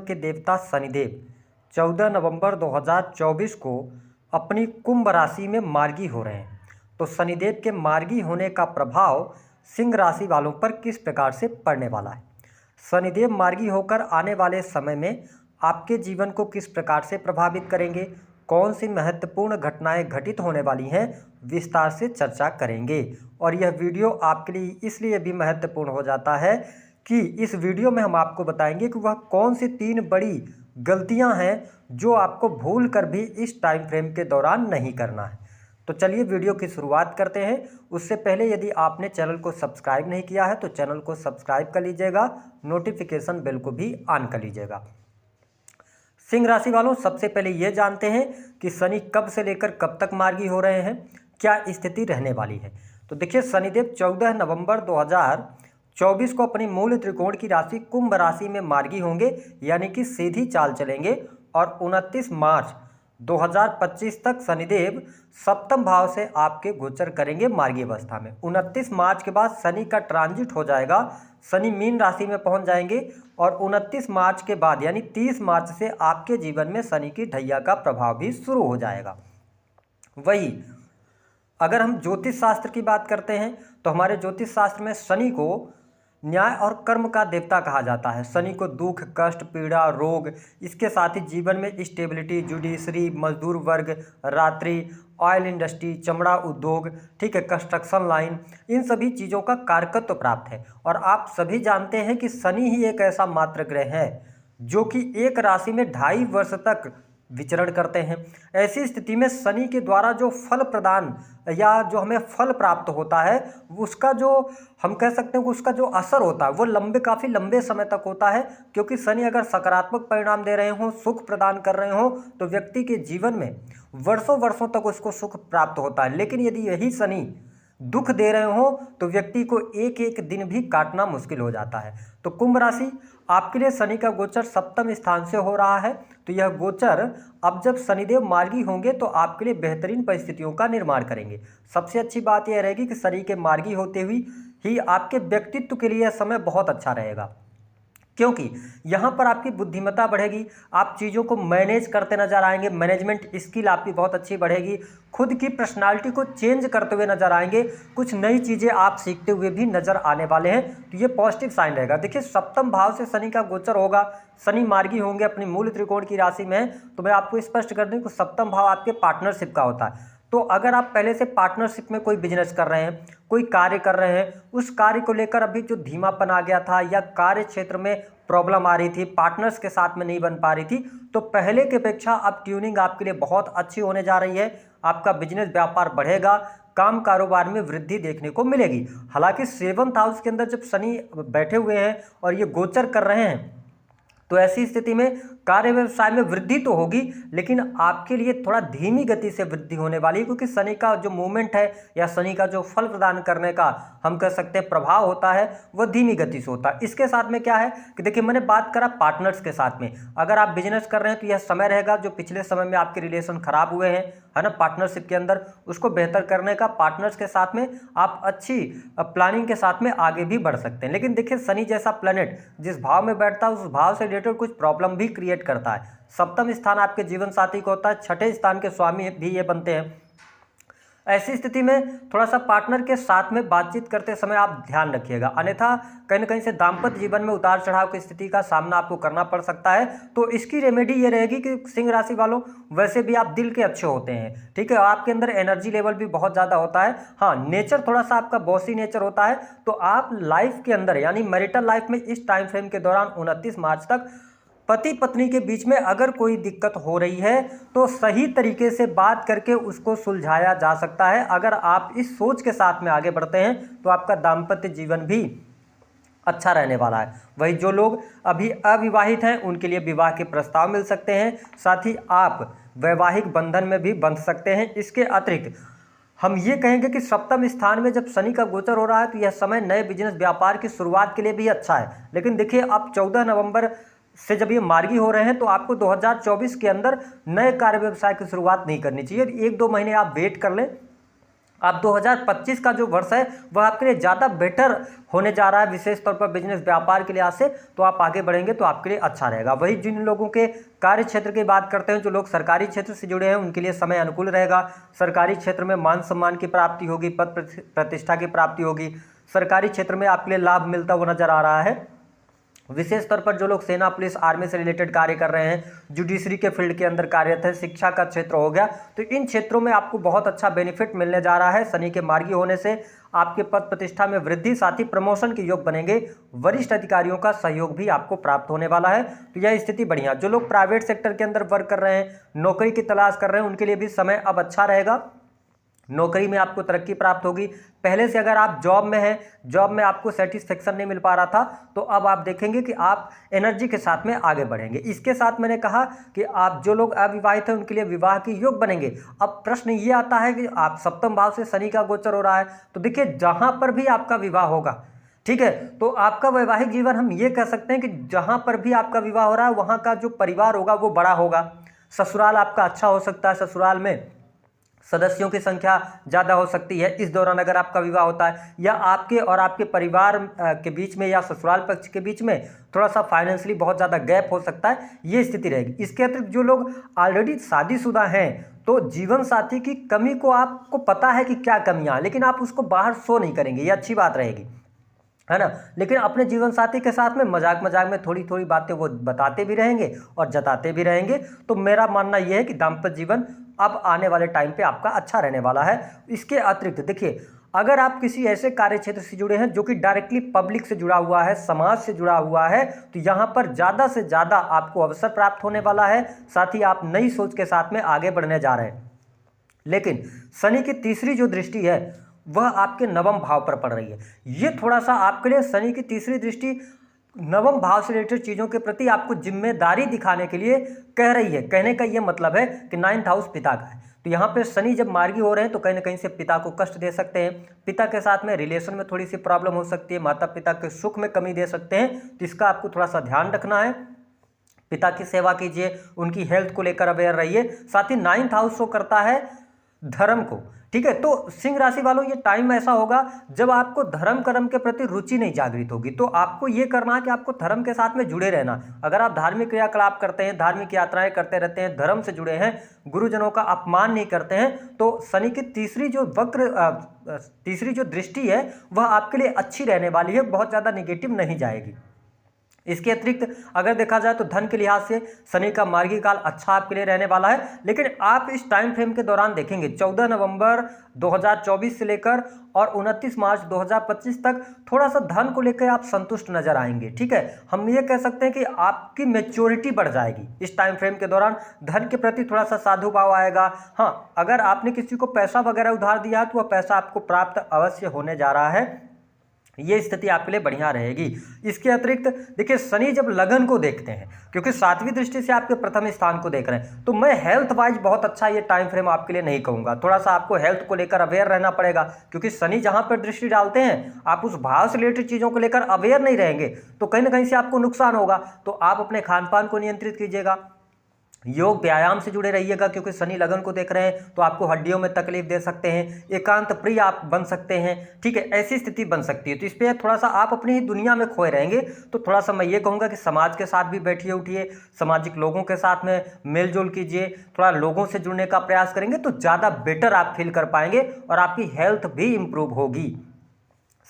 के देवता शनिदेव 14 नवंबर 2024 को अपनी कुंभ राशि में मार्गी हो रहे हैं। तो शनिदेव के मार्गी होने का प्रभाव सिंह राशि वालों पर किस प्रकार से पड़ने वाला है, शनिदेव मार्गी होकर आने वाले समय में आपके जीवन को किस प्रकार से प्रभावित करेंगे, कौन सी महत्वपूर्ण घटनाएं घटित होने वाली हैं, विस्तार से चर्चा करेंगे। और यह वीडियो आपके लिए इसलिए भी महत्वपूर्ण हो जाता है कि इस वीडियो में हम आपको बताएंगे कि वह कौन सी 3 बड़ी गलतियां हैं जो आपको भूल कर भी इस टाइम फ्रेम के दौरान नहीं करना है। तो चलिए वीडियो की शुरुआत करते हैं। उससे पहले यदि आपने चैनल को सब्सक्राइब नहीं किया है तो चैनल को सब्सक्राइब कर लीजिएगा, नोटिफिकेशन बेल को भी ऑन कर लीजिएगा। सिंह राशि वालों, सबसे पहले ये जानते हैं कि शनि कब से लेकर कब तक मार्गी हो रहे हैं, क्या स्थिति रहने वाली है। तो देखिए, शनिदेव 14 नवंबर 2024 को अपनी मूल त्रिकोण की राशि कुंभ राशि में मार्गी होंगे, यानी कि सीधी चाल चलेंगे। और 29 मार्च 2025 तक शनिदेव सप्तम भाव से आपके गोचर करेंगे मार्गी अवस्था में। 29 मार्च के बाद शनि का ट्रांजिट हो जाएगा, शनि मीन राशि में पहुंच जाएंगे। और 29 मार्च के बाद यानी 30 मार्च से आपके जीवन में शनि की ढैया का प्रभाव भी शुरू हो जाएगा। वही अगर हम ज्योतिष शास्त्र की बात करते हैं तो हमारे ज्योतिष शास्त्र में शनि को न्याय और कर्म का देवता कहा जाता है। शनि को दुख, कष्ट, पीड़ा, रोग, इसके साथ ही जीवन में स्टेबिलिटी, जुडिशरी, मजदूर वर्ग, रात्रि, ऑयल इंडस्ट्री, चमड़ा उद्योग, ठीक है, कंस्ट्रक्शन लाइन, इन सभी चीज़ों का कारकत्व प्राप्त है। और आप सभी जानते हैं कि शनि ही एक ऐसा मात्र ग्रह है जो कि एक राशि में 2.5 वर्ष तक विचरण करते हैं। ऐसी स्थिति में शनि के द्वारा जो फल प्रदान या जो हमें फल प्राप्त होता है, उसका जो हम कह सकते हैं कि उसका जो असर होता है वो काफ़ी लंबे समय तक होता है। क्योंकि शनि अगर सकारात्मक परिणाम दे रहे हों, सुख प्रदान कर रहे हों, तो व्यक्ति के जीवन में वर्षों वर्षों तक उसको सुख प्राप्त होता है। लेकिन यदि यही शनि दुख दे रहे हो तो व्यक्ति को एक एक दिन भी काटना मुश्किल हो जाता है। तो कुंभ राशि, आपके लिए शनि का गोचर सप्तम स्थान से हो रहा है। तो यह गोचर अब जब शनिदेव मार्गी होंगे तो आपके लिए बेहतरीन परिस्थितियों का निर्माण करेंगे। सबसे अच्छी बात यह रहेगी कि शनि के मार्गी होते हुए ही आपके व्यक्तित्व के लिए यह समय बहुत अच्छा रहेगा, क्योंकि यहाँ पर आपकी बुद्धिमत्ता बढ़ेगी, आप चीज़ों को मैनेज करते नजर आएंगे, मैनेजमेंट स्किल आपकी बहुत अच्छी बढ़ेगी, खुद की पर्सनालिटी को चेंज करते हुए नजर आएंगे, कुछ नई चीज़ें आप सीखते हुए भी नजर आने वाले हैं। तो ये पॉजिटिव साइन रहेगा। देखिए, सप्तम भाव से शनि का गोचर होगा, शनि मार्गी होंगे अपनी मूल त्रिकोण की राशि में। तो मैं आपको स्पष्ट कर दूं कि सप्तम भाव आपके पार्टनरशिप का होता है। तो अगर आप पहले से पार्टनरशिप में कोई बिजनेस कर रहे हैं, कोई कार्य कर रहे हैं, उस कार्य को लेकर अभी जो धीमापन आ गया था या कार्य क्षेत्र में प्रॉब्लम आ रही थी, पार्टनर्स के साथ में नहीं बन पा रही थी, तो पहले की अपेक्षा अब ट्यूनिंग आपके लिए बहुत अच्छी होने जा रही है। आपका बिजनेस व्यापार बढ़ेगा, काम कारोबार में वृद्धि देखने को मिलेगी। हालांकि 7th हाउस के अंदर जब शनि बैठे हुए हैं और ये गोचर कर रहे हैं तो ऐसी स्थिति में कार्य व्यवसाय में वृद्धि तो होगी, लेकिन आपके लिए थोड़ा धीमी गति से वृद्धि होने वाली है। क्योंकि शनि का जो मूवमेंट है या शनि का जो फल प्रदान करने का हम कह सकते हैं प्रभाव होता है, वह धीमी गति से होता है। इसके साथ में क्या है कि देखिए, मैंने बात करा पार्टनर्स के साथ में, अगर आप बिजनेस कर रहे हैं तो यह समय रहेगा जो पिछले समय में आपके रिलेशन खराब हुए हैं, है ना, पार्टनरशिप के अंदर, उसको बेहतर करने का पार्टनर्स के साथ में आप अच्छी प्लानिंग के साथ में आगे भी बढ़ सकते हैं। लेकिन देखिए, शनि जैसा प्लैनेट जिस भाव में बैठता है उस भाव से रिलेटेड कुछ प्रॉब्लम भी क्रिएट करता है। सप्तम स्थान आपके जीवन साथी को होता है, 6ठे स्थान के स्वामी भी ये बनते हैं। ऐसी स्थिति में थोड़ा सा पार्टनर के साथ में बातचीत करते समय आप ध्यान रखिएगा, अन्यथा कहीं ना कहीं से दाम्पत्य जीवन में उतार चढ़ाव की स्थिति का सामना आपको करना पड़ सकता है। तो इसकी रेमेडी ये रहेगी कि सिंह राशि वालों, वैसे भी आप दिल के अच्छे होते हैं, ठीक है, आपके अंदर एनर्जी लेवल भी बहुत ज़्यादा होता है। हाँ, नेचर थोड़ा सा आपका बॉसी नेचर होता है। तो आप लाइफ के अंदर यानी मैरिटल लाइफ में इस टाइम फ्रेम के दौरान 29 मार्च तक पति पत्नी के बीच में अगर कोई दिक्कत हो रही है तो सही तरीके से बात करके उसको सुलझाया जा सकता है। अगर आप इस सोच के साथ में आगे बढ़ते हैं तो आपका दाम्पत्य जीवन भी अच्छा रहने वाला है। वही जो लोग अभी अविवाहित हैं उनके लिए विवाह के प्रस्ताव मिल सकते हैं, साथ ही आप वैवाहिक बंधन में भी बंध सकते हैं। इसके अतिरिक्त हम ये कहेंगे कि सप्तम स्थान में जब शनि का गोचर हो रहा है तो यह समय नए बिजनेस व्यापार की शुरुआत के लिए भी अच्छा है। लेकिन देखिए, अब 14 नवंबर से जब ये मार्गी हो रहे हैं तो आपको 2024 के अंदर नए कार्य व्यवसाय की शुरुआत नहीं करनी चाहिए। 1-2 महीने आप वेट कर लें, अब 2025 का जो वर्ष है वह आपके लिए ज़्यादा बेटर होने जा रहा है, विशेष तौर पर बिजनेस व्यापार के लिहाज से। तो आप आगे बढ़ेंगे तो आपके लिए अच्छा रहेगा। वही जिन लोगों के कार्य क्षेत्र की बात करते हैं, जो लोग सरकारी क्षेत्र से जुड़े हैं, उनके लिए समय अनुकूल रहेगा। सरकारी क्षेत्र में मान सम्मान की प्राप्ति होगी, पद प्रतिष्ठा की प्राप्ति होगी। सरकारी क्षेत्र में आपके लिए लाभ मिलता हुआ नजर आ रहा है। विशेष तौर पर जो लोग सेना, पुलिस, आर्मी से रिलेटेड कार्य कर रहे हैं, जुडिशरी के फील्ड के अंदर कार्यरत है, शिक्षा का क्षेत्र हो गया, तो इन क्षेत्रों में आपको बहुत अच्छा बेनिफिट मिलने जा रहा है। शनि के मार्गी होने से आपके पद प्रतिष्ठा में वृद्धि, साथ ही प्रमोशन के योग बनेंगे। वरिष्ठ अधिकारियों का सहयोग भी आपको प्राप्त होने वाला है। तो यह स्थिति बढ़िया। जो लोग प्राइवेट सेक्टर के अंदर वर्क कर रहे हैं, नौकरी की तलाश कर रहे हैं, उनके लिए भी समय अब अच्छा रहेगा। नौकरी में आपको तरक्की प्राप्त होगी। पहले से अगर आप जॉब में हैं, जॉब में आपको सेटिस्फेक्शन नहीं मिल पा रहा था, तो अब आप देखेंगे कि आप एनर्जी के साथ में आगे बढ़ेंगे। इसके साथ मैंने कहा कि आप जो लोग अविवाहित हैं उनके लिए विवाह के योग बनेंगे। अब प्रश्न ये आता है कि आप सप्तम भाव से शनि का गोचर हो रहा है, तो देखिए जहां पर भी आपका विवाह होगा, ठीक है, तो आपका वैवाहिक जीवन हम ये कह सकते हैं कि जहां पर भी आपका विवाह हो रहा है वहां का जो परिवार होगा वो बड़ा होगा। ससुराल आपका अच्छा हो सकता है, ससुराल में सदस्यों की संख्या ज़्यादा हो सकती है इस दौरान अगर आपका विवाह होता है, या आपके और आपके परिवार के बीच में या ससुराल पक्ष के बीच में थोड़ा सा फाइनेंशियली बहुत ज़्यादा गैप हो सकता है, ये स्थिति रहेगी। इसके अतिरिक्त जो लोग ऑलरेडी शादीशुदा हैं, तो जीवन साथी की कमी को आपको पता है कि क्या कमियाँ, लेकिन आप उसको बाहर शो नहीं करेंगे, ये अच्छी बात रहेगी, है ना। लेकिन अपने जीवन साथी के साथ में मजाक मजाक में थोड़ी थोड़ी बातें वो बताते भी रहेंगे और जताते भी रहेंगे। तो मेरा मानना यह है कि दाम्पत्य जीवन अब आने वाले टाइम पे आपका अच्छा रहने वाला है। इसके अतिरिक्त देखिए, अगर आप किसी ऐसे कार्य क्षेत्र से जुड़े हैं जो कि डायरेक्टली पब्लिक से जुड़ा हुआ है, समाज से जुड़ा हुआ है, तो यहाँ पर ज़्यादा से ज़्यादा आपको अवसर प्राप्त होने वाला है। साथ ही आप नई सोच के साथ में आगे बढ़ने जा रहे हैं। लेकिन शनि की तीसरी जो दृष्टि है वह आपके नवम भाव पर पड़ रही है। ये थोड़ा सा आपके लिए, शनि की तीसरी दृष्टि नवम भाव से रिलेटेड चीज़ों के प्रति आपको जिम्मेदारी दिखाने के लिए कह रही है। कहने का ये मतलब है कि 9th हाउस पिता का है, तो यहाँ पे शनि जब मार्गी हो रहे हैं तो कहीं ना कहीं से पिता को कष्ट दे सकते हैं। पिता के साथ में रिलेशन में थोड़ी सी प्रॉब्लम हो सकती है, माता पिता के सुख में कमी दे सकते हैं, तो इसका आपको थोड़ा सा ध्यान रखना है। पिता की सेवा कीजिए, उनकी हेल्थ को लेकर अवेयर रहिए। साथ ही 9th हाउस शो करता है धर्म को, ठीक है। तो सिंह राशि वालों, ये टाइम ऐसा होगा जब आपको धर्म कर्म के प्रति रुचि नहीं जागृत होगी, तो आपको ये करना है कि आपको धर्म के साथ में जुड़े रहना। अगर आप धार्मिक क्रियाकलाप करते हैं, धार्मिक यात्राएं करते रहते हैं, धर्म से जुड़े हैं, गुरुजनों का अपमान नहीं करते हैं, तो शनि की तीसरी जो दृष्टि है वह आपके लिए अच्छी रहने वाली है, बहुत ज़्यादा निगेटिव नहीं जाएगी। इसके अतिरिक्त अगर देखा जाए तो धन के लिहाज से शनि का मार्गी काल अच्छा आपके लिए रहने वाला है। लेकिन आप इस टाइम फ्रेम के दौरान देखेंगे 14 नवंबर 2024 से लेकर और 29 मार्च 2025 तक थोड़ा सा धन को लेकर आप संतुष्ट नजर आएंगे, ठीक है। हम ये कह सकते हैं कि आपकी मैच्योरिटी बढ़ जाएगी इस टाइम फ्रेम के दौरान। धन के प्रति थोड़ा सा साधु भाव आएगा। हाँ, अगर आपने किसी को पैसा वगैरह उधार दिया है तो वह पैसा आपको प्राप्त अवश्य होने जा रहा है। ये स्थिति आपके लिए बढ़िया रहेगी। इसके अतिरिक्त देखिए, शनि जब लगन को देखते हैं, क्योंकि 7वीं दृष्टि से आपके प्रथम स्थान को देख रहे हैं, तो मैं हेल्थ वाइज बहुत अच्छा ये टाइम फ्रेम आपके लिए नहीं कहूँगा। थोड़ा सा आपको हेल्थ को लेकर अवेयर रहना पड़ेगा, क्योंकि शनि जहाँ पर दृष्टि डालते हैं आप उस भाव से रिलेटेड चीज़ों को लेकर अवेयर नहीं रहेंगे तो कहीं ना कहीं से आपको नुकसान होगा। तो आप अपने खान पान को नियंत्रित कीजिएगा, योग व्यायाम से जुड़े रहिएगा, क्योंकि शनि लगन को देख रहे हैं तो आपको हड्डियों में तकलीफ दे सकते हैं, एकांत प्रिय आप बन सकते हैं, ठीक है, ऐसी स्थिति बन सकती है। तो इस पर थोड़ा सा आप अपनी ही दुनिया में खोए रहेंगे। तो थोड़ा सा मैं ये कहूँगा कि समाज के साथ भी बैठिए उठिए, सामाजिक लोगों के साथ में मेलजोल कीजिए, थोड़ा लोगों से जुड़ने का प्रयास करेंगे तो ज़्यादा बेटर आप फील कर पाएंगे और आपकी हेल्थ भी इम्प्रूव होगी।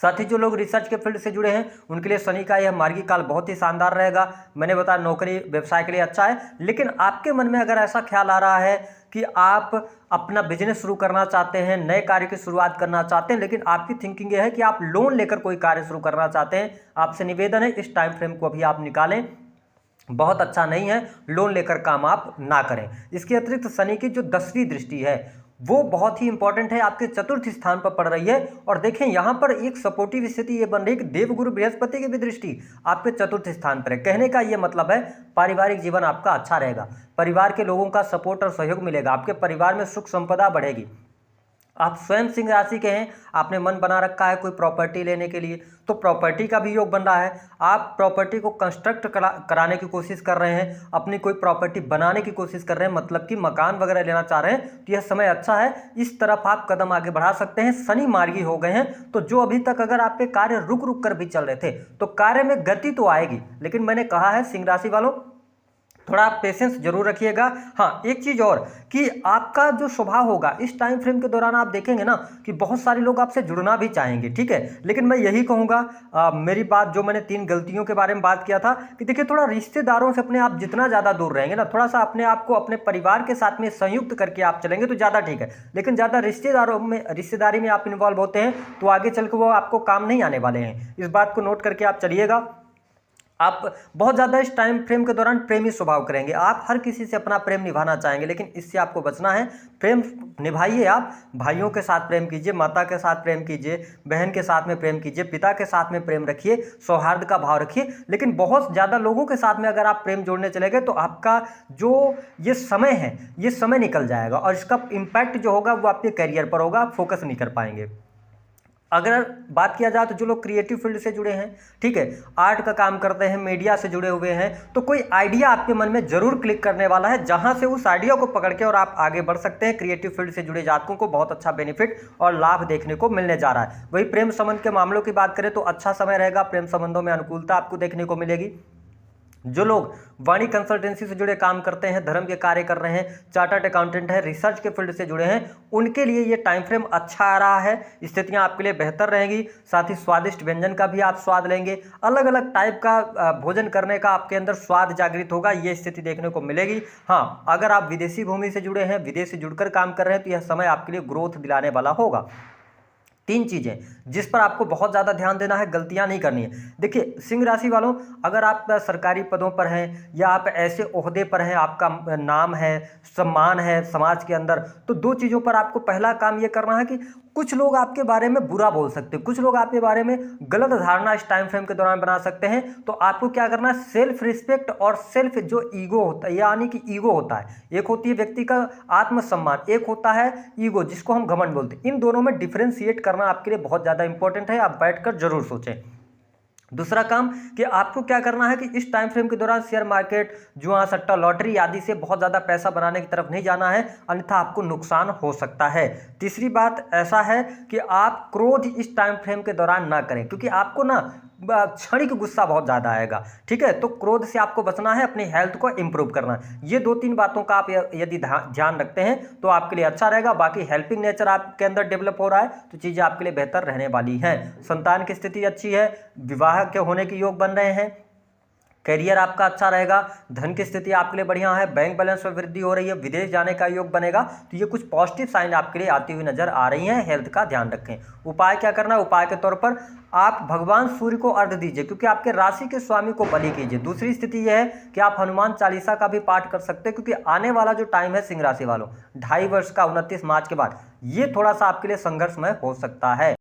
साथ ही जो लोग रिसर्च के फील्ड से जुड़े हैं उनके लिए शनि का यह मार्गी काल बहुत ही शानदार रहेगा। मैंने बताया नौकरी व्यवसाय के लिए अच्छा है, लेकिन आपके मन में अगर ऐसा ख्याल आ रहा है कि आप अपना बिजनेस शुरू करना चाहते हैं, नए कार्य की शुरुआत करना चाहते हैं, लेकिन आपकी थिंकिंग यह है कि आप लोन लेकर कोई कार्य शुरू करना चाहते हैं, आपसे निवेदन है इस टाइम फ्रेम को अभी आप निकालें, बहुत अच्छा नहीं है, लोन लेकर काम आप ना करें। इसके अतिरिक्त शनि की जो 10वीं दृष्टि है वो बहुत ही इंपॉर्टेंट है, आपके चतुर्थ स्थान पर पड़ रही है। और देखें यहाँ पर एक सपोर्टिव स्थिति ये बन रही है कि देवगुरु बृहस्पति की भी दृष्टि आपके चतुर्थ स्थान पर है। कहने का ये मतलब है पारिवारिक जीवन आपका अच्छा रहेगा, परिवार के लोगों का सपोर्ट और सहयोग मिलेगा, आपके परिवार में सुख संपदा बढ़ेगी, आप स्वयं सिंह राशि के हैं, आपने मन बना रखा है कोई प्रॉपर्टी लेने के लिए, तो प्रॉपर्टी का भी योग बन रहा है। आप प्रॉपर्टी को कंस्ट्रक्ट कराने की कोशिश कर रहे हैं, अपनी कोई प्रॉपर्टी बनाने की कोशिश कर रहे हैं, मतलब कि मकान वगैरह लेना चाह रहे हैं, तो यह समय अच्छा है, इस तरफ आप कदम आगे बढ़ा सकते हैं। शनि मार्गी हो गए हैं, तो जो अभी तक अगर आपके कार्य रुक रुक कर भी चल रहे थे तो कार्य में गति तो आएगी, लेकिन मैंने कहा है सिंह राशि वालों थोड़ा आप पेशेंस जरूर रखिएगा। हाँ, एक चीज और कि आपका जो स्वभाव होगा इस टाइम फ्रेम के दौरान आप देखेंगे ना कि बहुत सारे लोग आपसे जुड़ना भी चाहेंगे, ठीक है, लेकिन मैं यही कहूँगा, मेरी बात जो मैंने 3 गलतियों के बारे में बात किया था कि देखिए थोड़ा रिश्तेदारों से अपने आप जितना ज़्यादा दूर रहेंगे ना, थोड़ा सा अपने आप को अपने परिवार के साथ में संयुक्त करके आप चलेंगे तो ज़्यादा ठीक है, लेकिन ज़्यादा रिश्तेदारी में आप इन्वॉल्व होते हैं तो आगे चल के वो आपको काम नहीं आने वाले हैं। इस बात को नोट करके आप चलिएगा। आप बहुत ज़्यादा इस टाइम फ्रेम के दौरान प्रेमी स्वभाव करेंगे, आप हर किसी से अपना प्रेम निभाना चाहेंगे, लेकिन इससे आपको बचना है। प्रेम निभाइए, आप भाइयों के साथ प्रेम कीजिए, माता के साथ प्रेम कीजिए, बहन के साथ में प्रेम कीजिए, पिता के साथ में प्रेम रखिए, सौहार्द का भाव रखिए, लेकिन बहुत ज़्यादा लोगों के साथ में अगर आप प्रेम जोड़ने चले गए तो आपका जो ये समय है ये समय निकल जाएगा और इसका इम्पैक्ट जो होगा वो आपके करियर पर होगा, आप फोकस नहीं कर पाएंगे। अगर बात किया जाए तो जो लोग क्रिएटिव फील्ड से जुड़े हैं, ठीक है, आर्ट का काम करते हैं, मीडिया से जुड़े हुए हैं, तो कोई आइडिया आपके मन में जरूर क्लिक करने वाला है, जहां से उस आइडिया को पकड़ के और आप आगे बढ़ सकते हैं। क्रिएटिव फील्ड से जुड़े जातकों को बहुत अच्छा बेनिफिट और लाभ देखने को मिलने जा रहा है। वही प्रेम संबंध के मामलों की बात करें तो अच्छा समय रहेगा, प्रेम संबंधों में अनुकूलता आपको देखने को मिलेगी। जो लोग वाणी कंसल्टेंसी से जुड़े काम करते हैं, धर्म के कार्य कर रहे हैं, चार्टर्ड अकाउंटेंट है, रिसर्च के फील्ड से जुड़े हैं, उनके लिए ये टाइम फ्रेम अच्छा आ रहा है, स्थितियां आपके लिए बेहतर रहेंगी। साथ ही स्वादिष्ट व्यंजन का भी आप स्वाद लेंगे, अलग अलग टाइप का भोजन करने का आपके अंदर स्वाद जागृत होगा, ये स्थिति देखने को मिलेगी। हाँ, अगर आप विदेशी भूमि से जुड़े हैं, विदेश से जुड़कर काम कर रहे हैं, तो यह समय आपके लिए ग्रोथ दिलाने वाला होगा। 3 चीज़ें जिस पर आपको बहुत ज़्यादा ध्यान देना है, गलतियां नहीं करनी है। देखिए सिंह राशि वालों, अगर आप सरकारी पदों पर हैं या आप ऐसे ओहदे पर हैं, आपका नाम है, सम्मान है समाज के अंदर, तो 2 चीज़ों पर आपको पहला काम ये करना है कि कुछ लोग आपके बारे में बुरा बोल सकते हैं, कुछ लोग आपके बारे में गलत धारणा इस टाइम फ्रेम के दौरान बना सकते हैं, तो आपको क्या करना है, सेल्फ रिस्पेक्ट और सेल्फ जो ईगो होता है, यानी कि ईगो होता है, एक होती है व्यक्ति का आत्मसम्मान, एक होता है ईगो जिसको हम घमंड बोलते हैं, इन दोनों में डिफरेंशिएट करना आपके लिए बहुत ज़्यादा इंपॉर्टेंट है, आप बैठकर जरूर सोचें। दूसरा काम कि आपको क्या करना है कि इस टाइम फ्रेम के दौरान शेयर मार्केट, जुआ, सट्टा, लॉटरी आदि से बहुत ज़्यादा पैसा बनाने की तरफ नहीं जाना है, अन्यथा आपको नुकसान हो सकता है। तीसरी बात ऐसा है कि आप क्रोध इस टाइम फ्रेम के दौरान ना करें, क्योंकि आपको ना क्षणिक गुस्सा बहुत ज़्यादा आएगा, ठीक है, तो क्रोध से आपको बचना है, अपनी हेल्थ को इंप्रूव करना है। ये 2-3 बातों का आप यदि ध्यान रखते हैं तो आपके लिए अच्छा रहेगा। बाकी हेल्पिंग नेचर आपके अंदर डेवलप हो रहा है तो चीज़ें आपके लिए बेहतर रहने वाली हैं। संतान की स्थिति अच्छी है, विवाह के होने के योग बन रहे हैं, करियर आपका अच्छा रहेगा, धन की स्थिति आपके लिए बढ़िया है, बैंक बैलेंस में वृद्धि हो रही है, विदेश जाने का योग बनेगा, तो ये कुछ पॉजिटिव साइन आपके लिए आती हुई नजर आ रही हैं। हेल्थ का ध्यान रखें। उपाय क्या करना है, उपाय के तौर पर आप भगवान सूर्य को अर्घ दीजिए, क्योंकि आपके राशि के स्वामी को बलि कीजिए। दूसरी स्थिति यह है कि आप हनुमान चालीसा का भी पाठ कर सकते हैं, क्योंकि आने वाला जो टाइम है सिंह राशि वालों 2.5 वर्ष का 29 मार्च के बाद, ये थोड़ा सा आपके लिए संघर्षमय हो सकता है।